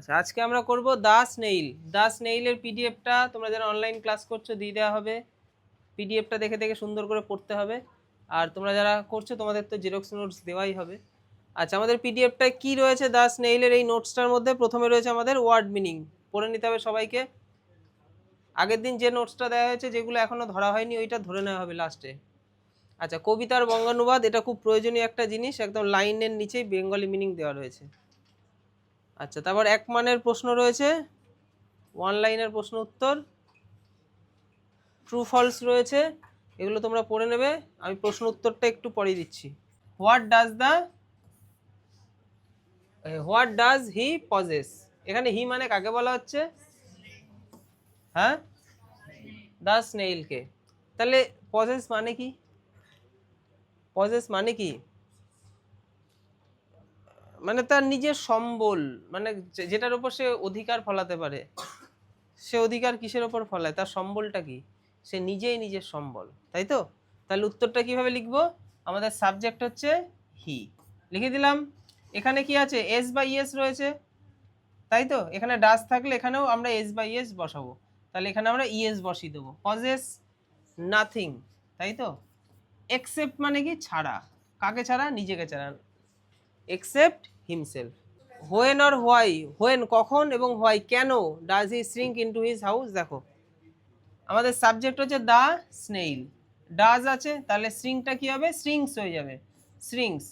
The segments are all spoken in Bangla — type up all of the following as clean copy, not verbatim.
আচ্ছা, আজকে আমরা করব দা স্নেইল। দা স্নেইলের পিডিএফটা তোমরা যারা অনলাইন ক্লাস করছো দিয়ে দেওয়া হবে। পিডিএফটা দেখে দেখে সুন্দর করে পড়তে হবে। আর তোমরা যারা করছো তোমাদের তো জেরক্স নোটস দেওয়াই হবে। আচ্ছা, আমাদের পিডিএফটায় কি রয়েছে দা স্নেইলের এই নোটসটার মধ্যে? প্রথমে রয়েছে আমাদের ওয়ার্ড মিনিং, পড়ে নিতে হবে সবাইকে। আগের দিন যে নোটসটা দেওয়া হয়েছে, যেগুলো এখনো ধরা হয়নি, ওইটা ধরে নেওয়া হবে লাস্টে। আচ্ছা, কবিতার বঙ্গানুবাদ, এটা খুব প্রয়োজনীয় একটা জিনিস, একদম লাইনের নিচেই বেঙ্গলি মিনিং দেওয়া রয়েছে। আচ্ছা, তারপর এক মানের প্রশ্ন রয়েছে, ওয়ান লাইনের প্রশ্ন উত্তর, ট্রু ফলস রয়েছে, এগুলো তোমরা পড়ে নেবে। আমি প্রশ্ন উত্তরটা একটু পরে দিচ্ছি। হোয়াট ডাজ হি পজেস, এখানে হি মানে কাকে বলা হচ্ছে? হ্যাঁ, দা স্নেইলকে। তাহলে পজেস মানে কি? পজেস মানে কি? মানে তার নিজের সম্বল, মানে যেটার উপর সে অধিকার ফলাতে পারে। সে অধিকার কিসের ওপর ফলায়? তার সম্বলটা কি? সে নিজেই নিজের সম্বল, তাই তো? তাহলে উত্তরটা কিভাবে লিখবো? আমাদের সাবজেক্ট হচ্ছে হি, লিখে দিলাম। এখানে কি আছে? এস বা ইএস রয়েছে, তাই তো? এখানে ডাজ থাকলে এখানেও আমরা এস বা ইএস বসাবো, তাহলে এখানে আমরা ইএস বসিয়ে দেবো। পজেস নাথিং, তাই তো? এক্সেপ্ট মানে কি? ছাড়া। কাকে ছাড়া? নিজেকে ছাড়া। Except himself. হোয়েন আর হোয়াই, হোয়েন কখন, এবং হোয়াই কেন, does he shrink into his house. দেখো আমাদের সাবজেক্ট হচ্ছে দা স্নেইল, ডাজ আছে, তাহলে শ্রিঙ্কটা কি হবে? শ্রিঙ্কস হয়ে যাবে, শ্রিঙ্কস।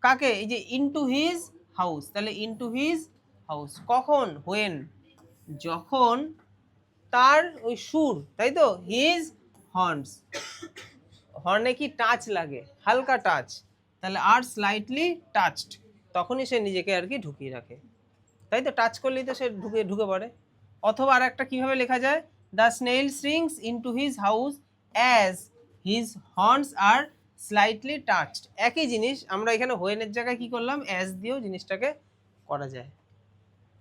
কাকে? এই যে ইনটু হিজ হাউস, তাহলে ইনটু হিজ হাউস। কখন? হোয়েন, যখন তার ওই সুর, তাই তো? হিজ হর্নস, হর্নে কি টাচ লাগে? হালকা টাচ, তাহলে আর স্লাইটলি টাচড, তখনই সে নিজেকে আর কি ঢুকিয়ে রাখে, তাই তো? টাচ করলেই তো সে ঢুকে ঢুকে পড়ে। অথবা আর একটা কিভাবে লেখা যায়? The snail shrinks into his house as his horns are slightly touched. একই জিনিস, আমরা এখানে হোয়েনের জায়গায় কি করলাম? অ্যাজ দিয়েও জিনিসটাকে করা যায়।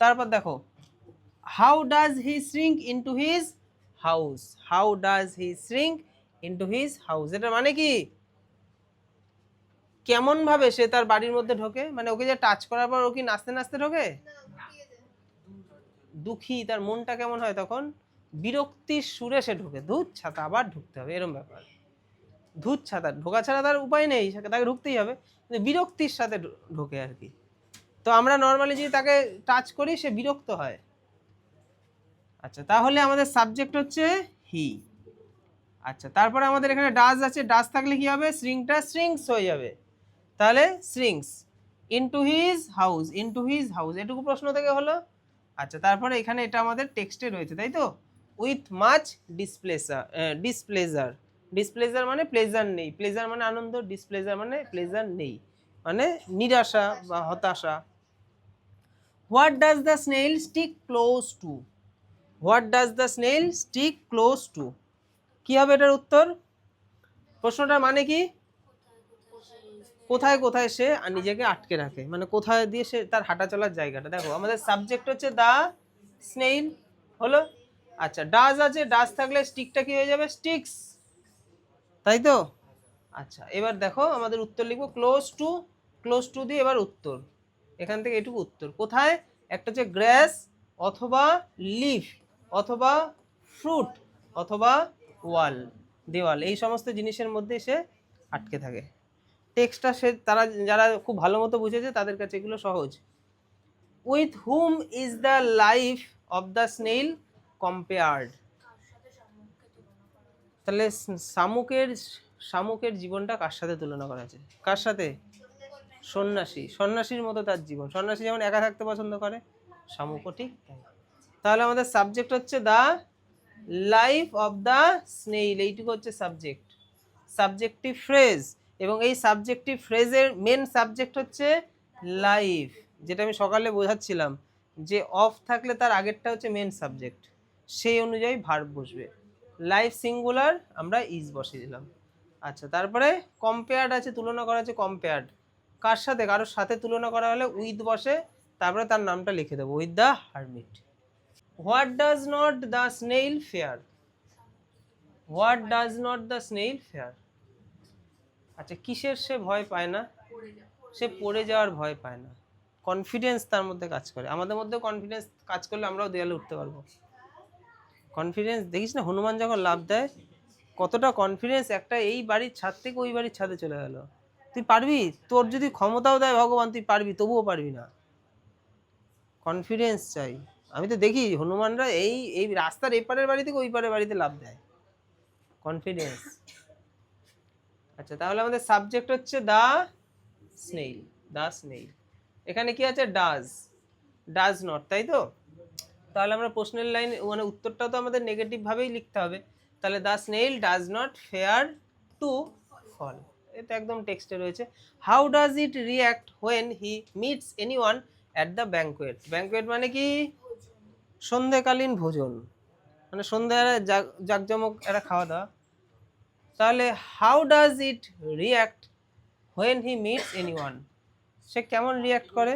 তারপর দেখো, how does he shrink into his house, how does he shrink into his house, এটা মানে কি? কেমন ভাবে সে তার বাড়ির মধ্যে ঢোকে? মানে ওকে যে টাচ করার পর ও কি নাচতে নাচতে ঢোকে? দুঃখী, তার মনটা কেমন হয় তখন? বিরক্তির সুরে সে ঢোকে, ধূত ছাতা আবার ঢুকতে হবে, এরকম ব্যাপার। ধূত ছাতা, ঢোকা ছাড়া তার উপায় নেই, তাকে ঢুকতেই হবে, বিরক্তির সাথে ঢোকে আর কি। তো আমরা নর্মালি যদি তাকে টাচ করি, সে বিরক্ত হয়। আচ্ছা, তাহলে আমাদের সাবজেক্ট হচ্ছে হি। আচ্ছা, তারপরে আমাদের এখানে ডাজ আছে, ডাজ থাকলে কি হবে? শ্রিঙ্কটা শ্রিঙ্কস হয়ে যাবে, তাহলে shrinks into his house, into his house, এটুকু প্রশ্ন থেকে হলো। আচ্ছা, তারপরে এখানে এটা আমাদের টেক্সটে রয়েছে, তাই তো? With much displeasure, displeasure, displeasure মানে প্লেজার নেই, প্লেজার মানে আনন্দ, ডিসপ্লেজার মানে প্লেজার নেই, মানে নিরাশা বা হতাশা। What does the snail stick close two, what does the snail stick close two, কি হবে এটার উত্তর? প্রশ্নটা মানে কি? কোথায় কোথায় সে নিজেকে আটকে রাখে, মানে কোথায় দিয়ে সে তার হাঁটা চলার জায়গাটা। দেখো আমাদের সাবজেক্ট হচ্ছে দা স্নেইল, হলো। আচ্ছা, ডাজ আছে, ডাজ থাকলে স্টিকটা কি হয়ে যাবে? স্টিক্স, তাই তো? আচ্ছা, এবার দেখো আমাদের উত্তর লিখবো ক্লোজ টু, ক্লোজ টু দিয়ে এবার উত্তর, এখান থেকে এটুকু উত্তর। কোথায়? একটা হচ্ছে গ্রাস, অথবা লিফ, অথবা ফ্রুট, অথবা ওয়াল, দেওয়াল, এই সমস্ত জিনিসের মধ্যে সে আটকে থাকে। টেক্সটটা সে তারা যারা খুব ভালো মতো বুঝেছে তাদের কাছে এগুলো সহজ। With hmm is the life of the snail compared, তাহলে শামুকের, শামুকের জীবনটা কার সাথে তুলনা করা আছে? কার সাথে? সন্ন্যাসী, সন্ন্যাসীর মতো তার জীবন। সন্ন্যাসী যেমন একা থাকতে পছন্দ করে, শামুকও ঠিক তাই। তাহলে আমাদের সাবজেক্ট হচ্ছে the life of the snail, এইটুকু হচ্ছে সাবজেক্ট, সাবজেক্টিভ ফ্রেজ। এবং এই সাবজেক্টিভ ফ্রেজের মেন সাবজেক্ট হচ্ছে লাইফ, যেটা আমি সকালে বোঝাচ্ছিলাম, যে অফ থাকলে তার আগেরটা হচ্ছে মেন সাবজেক্ট, সেই অনুযায়ী ভার্ব বসবে। লাইফ সিঙ্গুলার, আমরা ইজ বসিয়ে দিলাম। আচ্ছা, তারপরে কম্পেয়ার্ড আছে, তুলনা করা আছে। কম্পেয়ার্ড কার সাথে? কারোর সাথে তুলনা করা হলে উইথ বসে, তারপরে তার নামটা লিখে দেবো, with the hermit. What does not the snail fair, what does not the snail fair. আচ্ছা, কিসের সে ভয় পায় না? সে পড়ে যাওয়ার ভয় পায় না। কনফিডেন্স তার মধ্যে কাজ করে। আমাদের মধ্যে কনফিডেন্স কাজ করলে আমরাও দেয়ালে উঠতে পারবো। কনফিডেন্স দেখিস না, হনুমান যখন লাফ দেয় কতটা কনফিডেন্স, একটা এই বাড়ির ছাদ থেকে ওই বাড়ির ছাদে চলে গেল। তুই পারবি? তোর যদি ক্ষমতাও দেয় ভগবান, তুই পারবি? তবুও পারবি না। কনফিডেন্স চাই। আমি তো দেখি হনুমানরা এই এই রাস্তার এপারের বাড়ি থেকে ওই পারের বাড়িতে লাফ দেয়, কনফিডেন্স। আচ্ছা, তাহলে আমাদের সাবজেক্ট হচ্ছে দা স্নেইল, দা স্নেইল। এখানে কি আছে? ডাজ নট, তাই তো? তাহলে আমরা প্রশ্নের লাইন মানে উত্তরটা তো আমাদের নেগেটিভ ভাবেই লিখতে হবে। তাহলে the snail does not fear to fall, এটা একদম টেক্সটে রয়েছে। How does it react when he meets anyone at the banquet? Banquet মানে কি? সন্ধ্যেকালীন ভোজন, মানে সন্ধ্যায় জাকজমক একটা খাওয়া দাওয়া। তাহলে how does it react when he meets anyone? সে কেমন রিঅ্যাক্ট করে?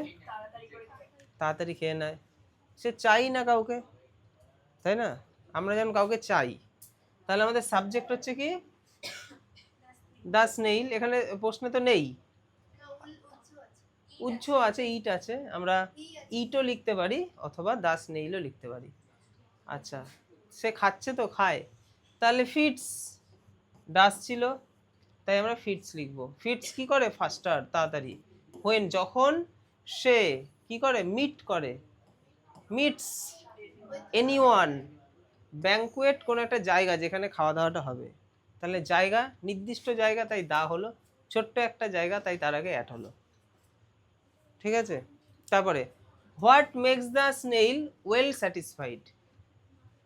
তাড়াতাড়ি খেয়ে নেয়। সে চাই না কাউকে, তাই না? আমরা যেমন কাউকে চাই। তাহলে আমাদের সাবজেক্ট হচ্ছে কি? দা স্নেইল। এখানে প্রশ্নে তো নেই, উজ্জ আছে, ইট আছে, আমরা ইটও লিখতে পারি অথবা দা স্নেইলও লিখতে পারি। আচ্ছা, সে খাচ্ছে তো, খায়। তাহলে ফিটস, ডাস ছিল তাই আমরা ফিটস লিখবো। ফিটস কি করে? ফাস্টার, তাড়াতাড়ি। হোয়েন, যখন সে কি করে? মিট করে, মিটস এনিওয়ান। ব্যাঙ্কুয়েট কোনো একটা জায়গা যেখানে খাওয়া দাওয়াটা হবে, তাহলে জায়গা, নির্দিষ্ট জায়গা, তাই দা হলো। ছোট্ট একটা জায়গা, তাই তার আগে অ্যাট হলো। ঠিক আছে? তারপরে what makes the snail well satisfied?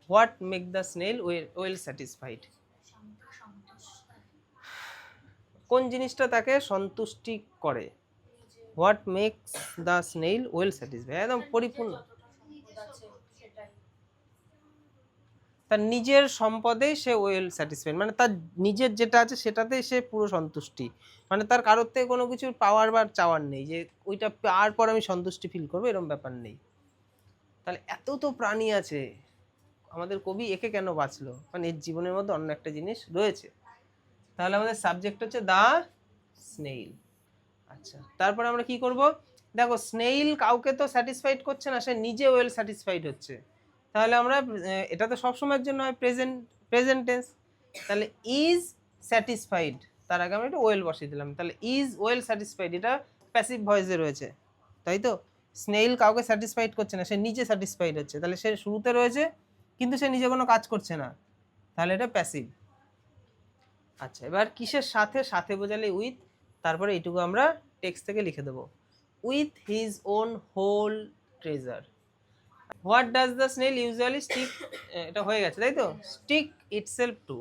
What make the snail well satisfied? কোন জিনিসটা তাকে সন্তুষ্টি করে? What makes the snail well satisfied, একদম পরিপূর্ণ। তার নিজের সম্পদে সে ওয়েল স্যাটিসফাইড, মানে তার নিজের যেটা আছে সেটাতেই সে পুরো সন্তুষ্টি। মানে তার কারোর থেকে কোনো কিছুর পাওয়ার বা চাওয়ার নেই যে ওইটা পাওয়ার পর আমি সন্তুষ্টি ফিল করবো, এরকম ব্যাপার নেই। তাহলে এত তো প্রাণী আছে, আমাদের কবি একে কেন বাঁচলো? মানে এর জীবনের মধ্যে অন্য একটা জিনিস রয়েছে। তাহলে আমাদের সাবজেক্ট হচ্ছে দা স্নেইল। আচ্ছা, তারপরে আমরা কি করব? দেখো, স্নেইল কাউকে তো স্যাটিসফাইড করছে না, সে নিজে ওয়েল স্যাটিসফাইড হচ্ছে। তাহলে আমরা এটা তো সবসময়ের জন্য হয় প্রেজেন্ট টেন্স। তাহলে ইজ স্যাটিসফাইড, তার আগে আমরা একটু ওয়েল বসিয়ে দিলাম। তাহলে ইজ ওয়েল স্যাটিসফাইড, এটা প্যাসিভ ভয়েসে রয়েছে, তাই তো? স্নেইল কাউকে স্যাটিসফাইড করছে না, সে নিজে স্যাটিসফাইড হচ্ছে। তাহলে সে শুরুতে রয়েছে কিন্তু সে নিজে কোনো কাজ করছে না, তাহলে এটা প্যাসিভ। আচ্ছা, এবার কিসের সাথে? সাথে বোঝালে উইথ। তারপরে এইটুকু আমরা টেক্সট থেকে লিখে দেবো, with his own whole treasure. What does the snail usually stick? এটা হয়ে গেছে, তাই তো? Stick itself to.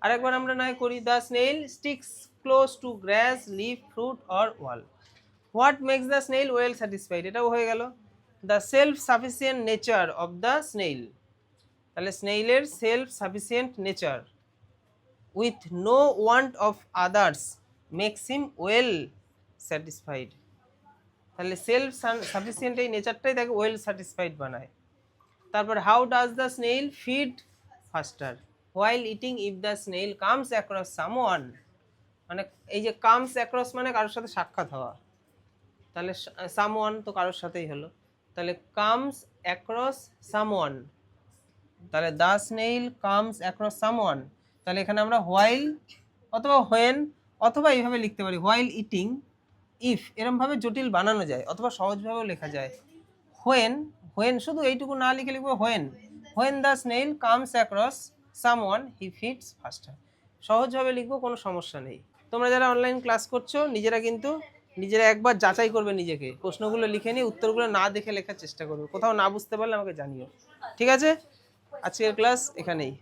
আরেকবার আমরা নয় করি, the snail sticks close to grass, leaf, fruit or wall. What makes the snail well satisfied? এটাও হয়ে গেল। The self sufficient nature of the snail. তাহলে স্নেইলের self sufficient nature with no want of others makes him well satisfied. তাহলে সেলফ সাফিসিয়েন্ট এই নেচারটাই তাকে ওয়েল স্যাটিসফাইড বানায়। তারপর how does the snail feed ফাস্টার while eating if the snail comes across someone? মানে এই যে কামস অ্যাক্রস মানে কারোর সাথে সাক্ষাৎ হওয়া, তাহলে সামওয়ান তো কারোর সাথেই হলো। তাহলে কামস অ্যাক্রস সামওয়ান, তাহলে the snail comes across someone. তাহলে এখানে আমরা হোয়াইল অথবা হোয়েন অথবা এইভাবে লিখতে পারি, হোয়াইল ইটিং, ইফ, এরমভাবে জটিল বানানো যায় অথবা সহজভাবেও লেখা যায়। হোয়েন, হোয়েন শুধু এইটুকু না লিখে লিখবো when, when the snail comes across someone he feeds ফাস্টার। সহজভাবে লিখবো, কোনো সমস্যা নেই। তোমরা যারা অনলাইন ক্লাস করছো নিজেরা একবার যাচাই করবে নিজেকে, প্রশ্নগুলো লিখে নিয়ে উত্তরগুলো না দেখে লেখার চেষ্টা করবে। কোথাও না বুঝতে পারলে আমাকে জানিও, ঠিক আছে? আজকের ক্লাস এখানেই।